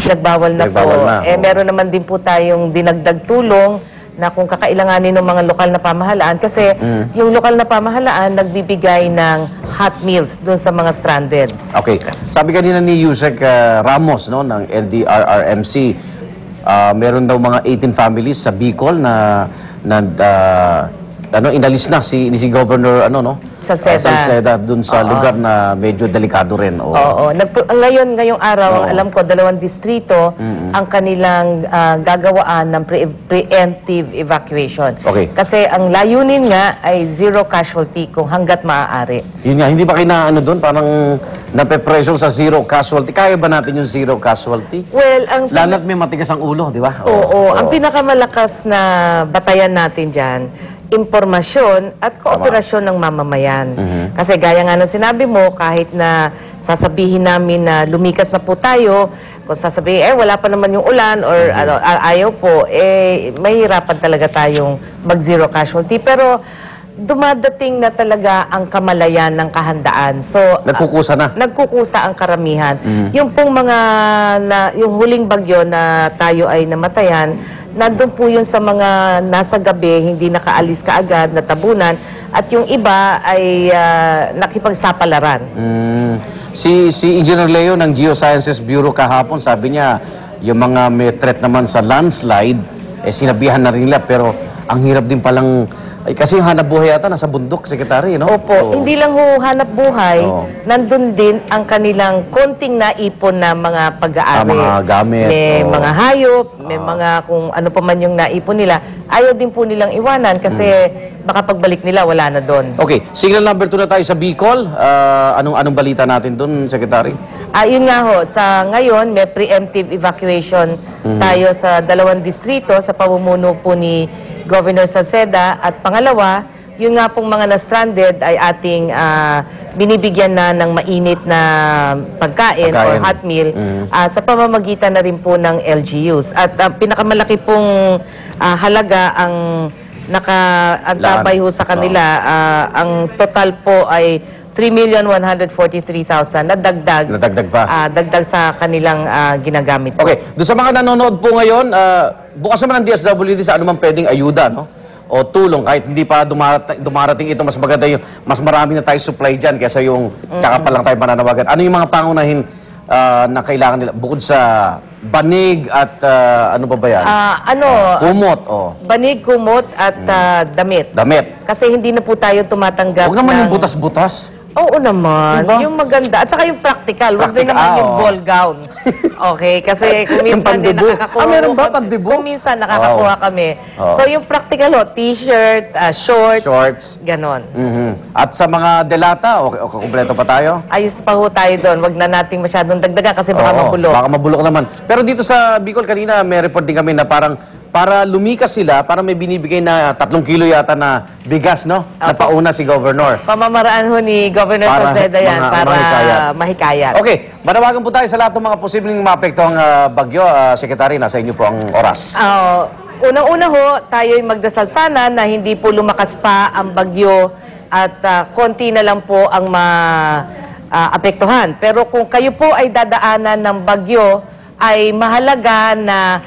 pinagbawal na po. Meron naman din po tayong dinagdag tulong na kung kakailanganin ng mga lokal na pamahalaan kasi yung lokal na pamahalaan nagbibigay ng hot meals doon sa mga stranded. Okay. Sabi kanina ni Yusek Ramos no, ng LDRRMC, meron daw mga 18 families sa Bicol na inalis na si Governor Salceda dun sa lugar na medyo delikado rin. Oo. Ngayong araw, alam ko, 2 distrito ang kanilang gagawaan ng preemptive evacuation. Okay. Kasi ang layunin nga ay zero casualty kung hanggat maaari. Yun nga, hindi ba kayo parang nape-pressure sa zero casualty? Kaya ba natin yung zero casualty? Well, lalo't may matigas ang ulo, di ba? Oo. Ang pinakamalakas na batayan natin dyan, impormasyon at kooperasyon ng mamamayan. Kasi gaya nga ng sinabi mo, kahit na sasabihin namin na lumikas na po tayo, kung sasabihin, wala pa naman yung ulan or ayaw po, mahirapan talaga tayong mag-zero casualty. Pero dumadating na talaga ang kamalayan ng kahandaan. So, nagkukusa na. Nagkukusa ang karamihan. Yung pong yung huling bagyo na tayo ay namatayan, nandun po yun sa mga nasa gabi, hindi nakaalis kaagad, natabunan, at yung iba ay nakipagsapalaran. Si Engineer Leo ng Geosciences Bureau kahapon, sabi niya, yung mga may threat naman sa landslide, sinabihan na rin nila, pero ang hirap din palang kasi yung hanap buhay yata nasa bundok, Secretary, no? Opo. Hindi lang hanap buhay, nandun din ang kanilang konting naipon na mga pag-aari. Mga gamit. May mga hayop, may mga kung ano pa man yung naipon nila. Ayaw din po nilang iwanan kasi baka pagbalik nila, wala na doon. Okay. Signal number 2 na tayo sa Bicol. Anong balita natin doon, Secretary? Yun nga ho, sa ngayon may preemptive evacuation tayo sa 2 distrito sa pamumuno po ni Governor Salceda, at pangalawa, yun nga pong mga na-stranded ay ating binibigyan na ng mainit na pagkain or hot meal sa pamamagitan na rin po ng LGUs. At pinakamalaki pong halaga ang nakaantabay ho sa kanila, ang total po ay 3,143,000 na dagdag. Nadagdag pa. Dagdag sa kanilang ginagamit po. Okay. Doon sa mga nanonood po ngayon, bukas naman ang DSWD sa anumang pwedeng ayuda, no? O tulong, kahit hindi pa dumarating ito, mas maganda yung, mas marami na tayo supply dyan kaysa yung tsaka pa lang tayo mananawagan. Ano yung mga pangunahin na kailangan nila? Bukod sa banig at ano pa ba yan? Kumot. Banig, kumot at damit. Damit. Kasi hindi na po tayo tumatanggap huwag naman yung butas-butas. Oo naman. Diba? Yung maganda. At saka yung practical. Huwag din naman yung ball gown. Okay? Kasi kung minsan din nakakakuha. Meron ba pandibo? Kung minsan nakakakuha kami. So yung practical t-shirt, shorts, ganon. At sa mga delata, kumpleto pa tayo? Ayos pa ho tayo doon. Huwag na nating masyadong dagdagan kasi baka mabulok. Baka mabulok naman. Pero dito sa Bicol kanina, may report din kami na parang para lumikas sila, para may binibigay na 3 kilo yata na bigas, no? Na pauna si Governor. Pamamaraan ho ni Governor Salceda yan para mahikayat. Okay, manawagan po tayo sa lahat ng mga posibleng maapektuhang bagyo. Secretary, nasa inyo po ang oras. Unang-una ho, tayo'y magdasal sana na hindi po lumakas pa ang bagyo at konti na lang po ang maapektuhan. Pero kung kayo po ay dadaanan ng bagyo, ay mahalaga na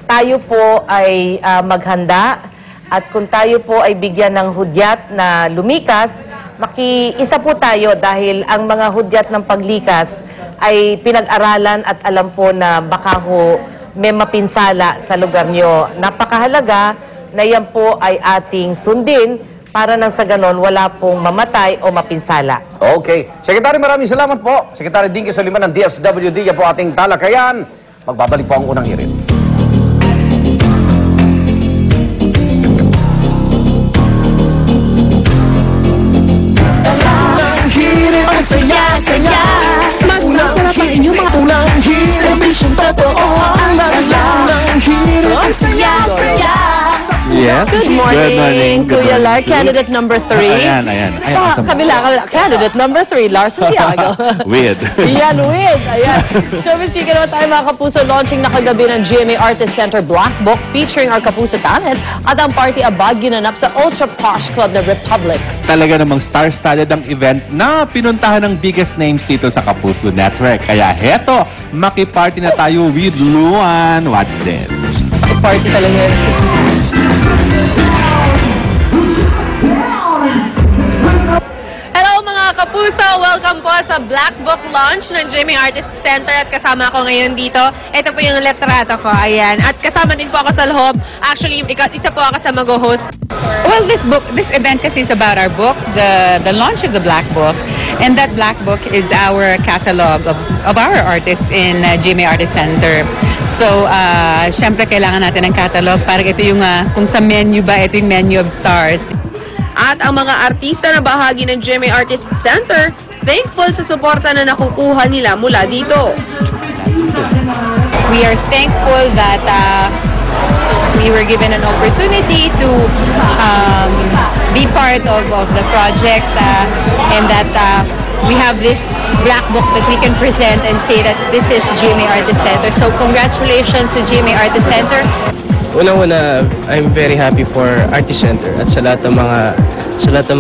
tayo po ay maghanda, at kung tayo po ay bigyan ng hudyat na lumikas, makiisa po tayo dahil ang mga hudyat ng paglikas ay pinag-aralan at alam po na baka ho may mapinsala sa lugar nyo. Napakahalaga na yan po ay ating sundin para nang sa ganon wala pong mamatay o mapinsala. Okay. Secretary, maraming salamat po. Secretary Dinky Soliman ng DSWD, yan po ating talakayan. Magbabalik po ang unang hirit. Saya-saya, mas masarap ang inyong mga unang hirit. Servisyong totoo ang lakas ng hirit. Saya-saya. Yes. Good morning, Good Kuya morning, Lar, Sue. candidate number 3. Ayan. Kabila. Candidate number 3, Lars Santiago. Weird. Yan, with. Ayan. Showbiz chika naman tayo mga Kapuso. Launching na kagabi ng GMA Artist Center Black Book featuring our Kapuso talents at ang party abag ginanap sa Ultra Posh Club na Republic. Talaga namang star-studded ang event na pinuntahan ng biggest names dito sa Kapuso Network. Kaya heto, makiparty na tayo with Luan. Watch this. Party talaga. Hello mga kapuso! Welcome po sa Black Book launch ng GMA Artist Center at kasama ako ngayon dito. Ito po yung litrato ko, ayan. At kasama din po ako sa loob. Actually, isa po ako sa mag-host. Well, this event kasi is about our book, the launch of the Black Book, and that Black Book is our catalog of our artists in GMA Artist Center. So, syempre kailangan natin ng catalog para ito yung kung sa menu ba, ito yung menu of stars. At ang mga artista na bahagi ng GMA Artist Center, thankful sa suporta na nakukuha nila mula dito. We are thankful that we were given an opportunity to be part of the project and that we have this Black Book that we can present and say that this is GMA Artist Center. So congratulations to GMA Artist Center. Una-una, I'm very happy for Artist Center at sa lahat ng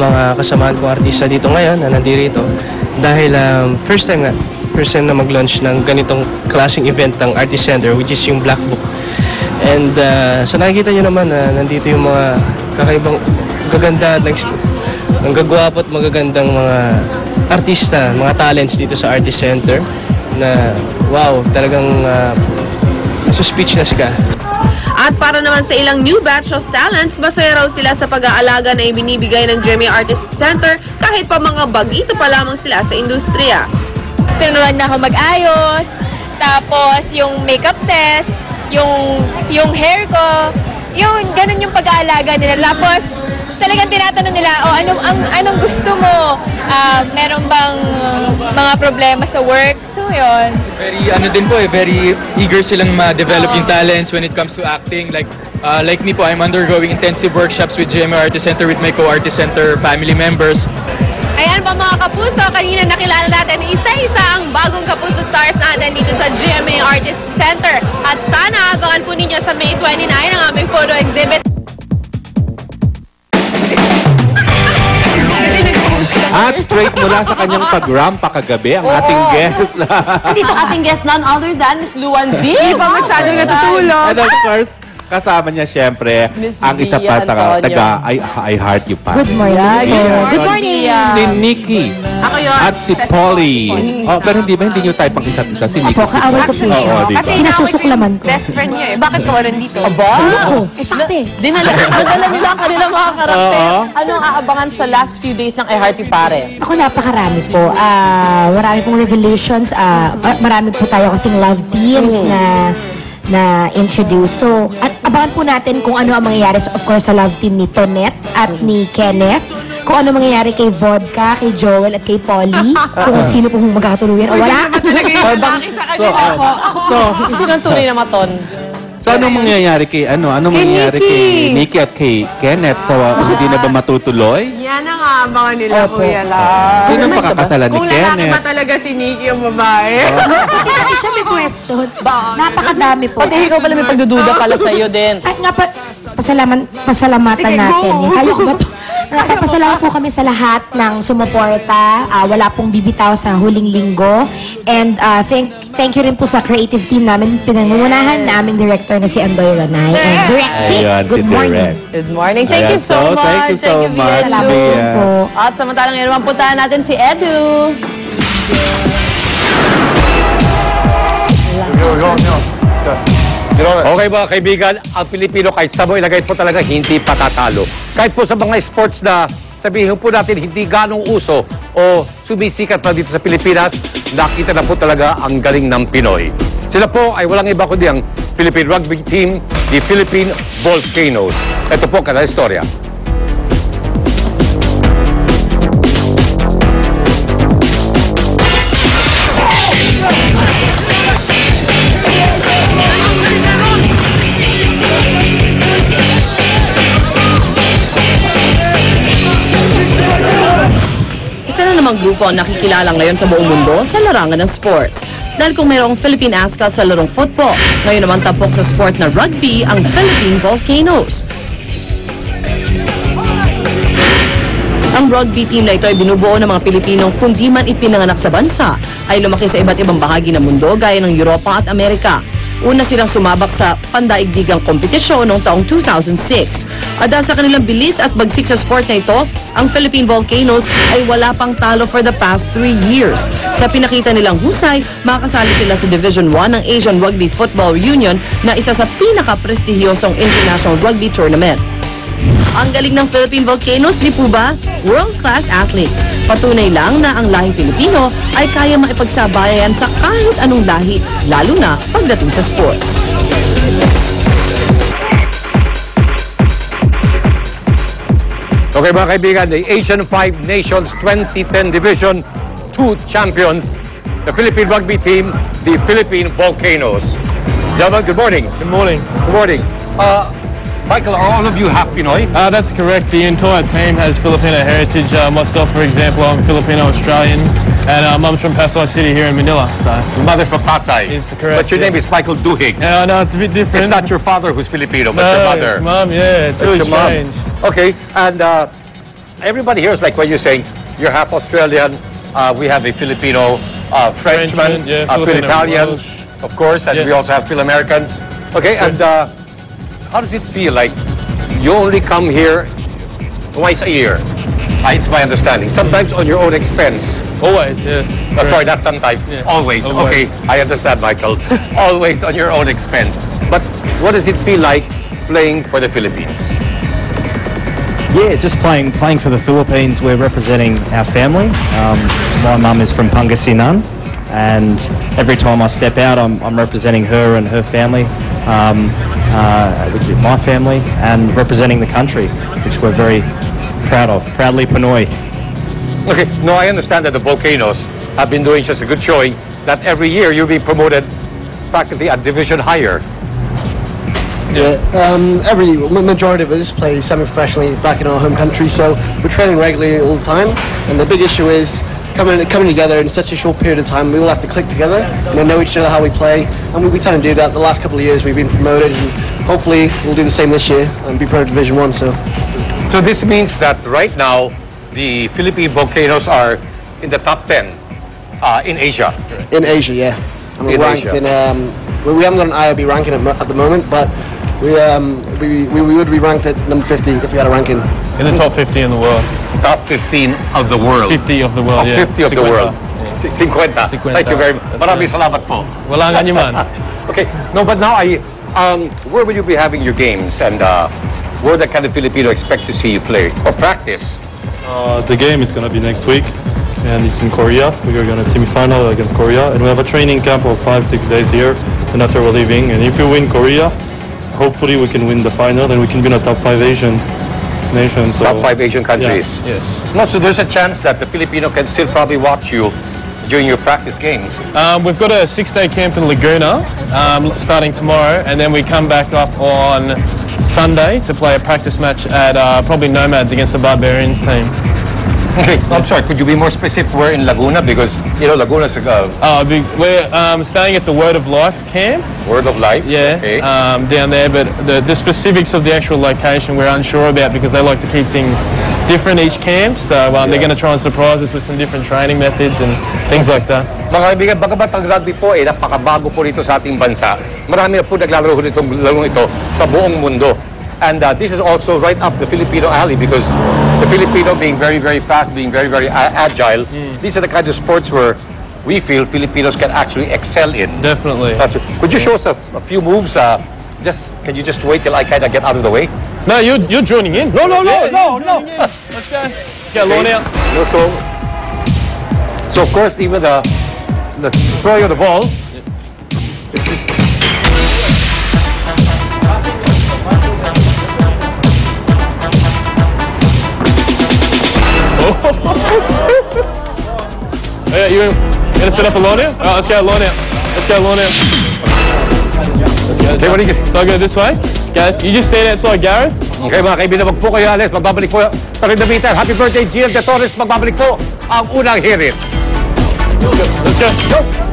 mga kasamahan kong artista dito ngayon na nandito dahil first time na mag-launch ng ganitong klaseng event ng Artist Center, which is yung Black Book. And sa nakikita nyo naman nandito yung mga kakaibang gaganda at ang gagwapo at magagandang mga artista, mga talents dito sa Artist Center na wow, talagang speechless ka. At para naman sa ilang new batch of talents, masaya raw sila sa pag-aalaga na ibinibigay ng GMA Artist Center kahit pa mga bagito pa lamang sila sa industriya. Tinuruan na ako mag-ayos, tapos yung makeup test, yung hair ko, yung ganun yung pag-aalaga nila. Tapos talagang tinatanong nila, anong gusto mo? Meron bang mga problema sa work? So yun. Very eager silang ma-develop yung talents when it comes to acting. Like me po, I'm undergoing intensive workshops with GMA Artist Center with my co-Artist Center family members. Ayan pa mga kapuso, kanina nakilala natin isa-isa ang bagong kapuso stars natin dito sa GMA Artist Center. At sana abangan po ninyo sa May 29 ang aming photo exhibit. At straight mula sa kanyang pag-rampa kagabi, ang ating guest. Dito ating guest, none other than Miss Luan D. Hindi pa masyadong natutulog. And of course, kasama niya siyempre Miss ang isa Via pa Antonio. taga I Heart You pa. Good morning. Good morning. Si Nikki. Ako yun. At si Polly. Oh, pero hindi niyo type ang isa't isa? Si Nikki. Opo, kaaway ko po siya. Oo, di ba? Kasi Pinasusuklaman ko. best friend niya eh. Bakit ka walang dito? Aba? Sabi. Dinala nila ang kanilang mga karakter. Oo. Anong aabangan sa last few days ng I Heart You Pare? Ako napakarami po. Marami pong revelations. Marami po tayo kasing love teams na introduce. So, at abangan po natin kung ano ang mangyayari of course sa love team ni Tonette at ni Kenneth. Kung ano mangyayari kay Vodka, kay Joel at kay Polly. Kung sino pong magkakatuluyan o wala. Sino ang tunay na maton? So, anong mangyayari kay mangyayari kay Nikki at kay Kenneth? So, hindi na ba matutuloy? Yan ang aabangan nila, Kuya La. Sino ang pakakasalan ni Kung lalaki ba Kenneth? talaga si Nikki yung babae? Hindi siya may question. Napakadami po. Pati ikaw pala may pagdududa pala sa'yo din. At nga pa, pasalamatan natin. Kaya ko ba ito? Napapasalamat po kami sa lahat ng sumuporta. Wala pong bibitaw sa huling linggo. And thank you rin po sa creative team namin. Pinangungunahan naming director na si Andoy Ranay. And Direct Hits, Ayun, good si morning. Direk. Good morning. Thank you Ayan, so much. Thank you so much, Edu. Bea. Po. At samantalang ngayon naman puntahan natin si Edu. Okay mga kaibigan, ang Pilipino kahit sa mo ilagay po talaga hindi patatalo. Kahit po sa mga sports na sabihin po natin hindi ganong uso o sumisikat pa dito sa Pilipinas, nakita na po talaga ang galing ng Pinoy. Sila po ay walang iba kundi ang Philippine Rugby Team, the Philippine Volcanoes. Ito po ang kanilang istorya. lamang grupo ang nakikilala ngayon sa buong mundo sa larangan ng sports. Dahil kung mayroong Philippine Ascals sa larong football, ngayon naman tampok sa sport na rugby ang Philippine Volcanoes. Ang rugby team na ito ay binubuo ng mga Pilipinong kung di man ipinanganak sa bansa, ay lumaki sa iba't ibang bahagi ng mundo gaya ng Europa at Amerika. Una silang sumabak sa pandaigdigang kompetisyon noong taong 2006. At dahil sa kanilang bilis at bagsik sa sport na ito, ang Philippine Volcanoes ay wala pang talo for the past 3 years. Sa pinakita nilang husay, makakasali sila sa Division 1 ng Asian Rugby Football Union na isa sa pinaka-prestihiyosong international rugby tournament. Ang galing ng Philippine Volcanoes, di po ba? World-class athletes. Patunay lang na ang lahing Pilipino ay kaya maipagsabayan sa kahit anong lahi, lalo na pagdating sa sports. Okay mga kaibigan, the Asian Five Nations 2010 Division 2 champions, the Philippine rugby team, the Philippine Volcanoes. Gentlemen, good morning. Good morning. Good morning. Michael, are all of you half Pinoy? That's correct. The entire team has Filipino heritage. Myself, for example, I'm Filipino-Australian, and Mum's from Pasay City here in Manila. So. Your mother from Pasay. Is correct. But your name is Michael Duhigg. Yeah, no, it's a bit different. It's not your father who's Filipino, but no, your mother. Mum, yeah, it's really your mom. strange. Okay, and everybody here is like when you're saying you're half Australian. We have a Filipino, Frenchman, yeah, Phil-Italian, Welsh. of course, and Yeah. we also have Phil-Americans. Okay, and how does it feel like you only come here twice a year? It's my understanding. Sometimes on your own expense. Always, yes. Sorry, not sometimes. Yeah. Always. Always. Okay, I understand, Michael. Always on your own expense. But what does it feel like playing for the Philippines? Yeah, just playing for the Philippines. We're representing our family. My mum is from Pangasinan, and every time I step out, I'm representing her and her family, which is my family, and representing the country, which we're very proud of. Proudly Pinoy. Okay, no, I understand that the Volcanoes have been doing just a good showing, that every year you'll be promoted practically a division higher. Yeah, every majority of us play semi-professionally back in our home country, so we're training regularly all the time. And the big issue is coming together in such a short period of time. We all have to click together and know each other, how we play, and we try to do that. The last couple of years we've been promoted, and hopefully we'll do the same this year and be promoted to Division 1. So this means that right now the Philippine Volcanoes are in the top 10 in Asia. in Asia, yeah, and we're In ranked Asia. in. We haven't got an IRB ranking at the moment, but we would be ranked at number 50 if we had a ranking. In the top 50 in the world. Top 15 of the world. 50 of the world, yeah. 50 of the world. 50. Thank you very much. Maraming salamat po. Walang anuman. Okay, no, but now where will you be having your games, and where the kind of Filipino expect to see you play or practice? The game is going to be next week, and it's in Korea. We are going to semi-final against Korea, and we have a training camp of 5-6 days here, and after we're leaving. And if we win Korea, hopefully we can win the final, and we can be in a top 5 Asian nation. So, Top 5 Asian countries. Yes. No, so there's a chance that the Filipino can still probably watch you during your practice games. We've got a 6-day camp in Laguna starting tomorrow, and then we come back up on Sunday to play a practice match at probably Nomads against the Barbarians team. Okay, I'm sorry, could you be more specific? We're in Laguna because, Laguna's we're staying at the Word of Life camp. Word of Life? Yeah, Okay. down there, but the specifics of the actual location we're unsure about because they like to keep things different each camp, so they're going to try and surprise us with some different training methods and things like that. Mga kaibigan, bagamat ang rugby po napakabago po rito sa ating bansa, marami na po naglalaro nitong larong ito sa buong mundo. And this is also right up the Filipino alley because the Filipino being very, very fast, being very, very agile, these are the kinds of sports where we feel Filipinos can actually excel in. Definitely. Could you show us a few moves? Can you just wait till I kind of get out of the way? No, you're joining in. No. Let's go. Let's go, Lorne out. So of course, even the throwing of the ball. Yeah, you gonna set up a Lorne out? Alright, let's go, Lorne out. Let's go, Lorne out. Let's go. Okay, what do you get? So I go this way. Guys, you just stand outside Gareth. Okay mga kaibigan, wag po kayo alis. Magbabalik po. Happy birthday, GM de Torres. Magbabalik po. ang unang hirit. Let's go.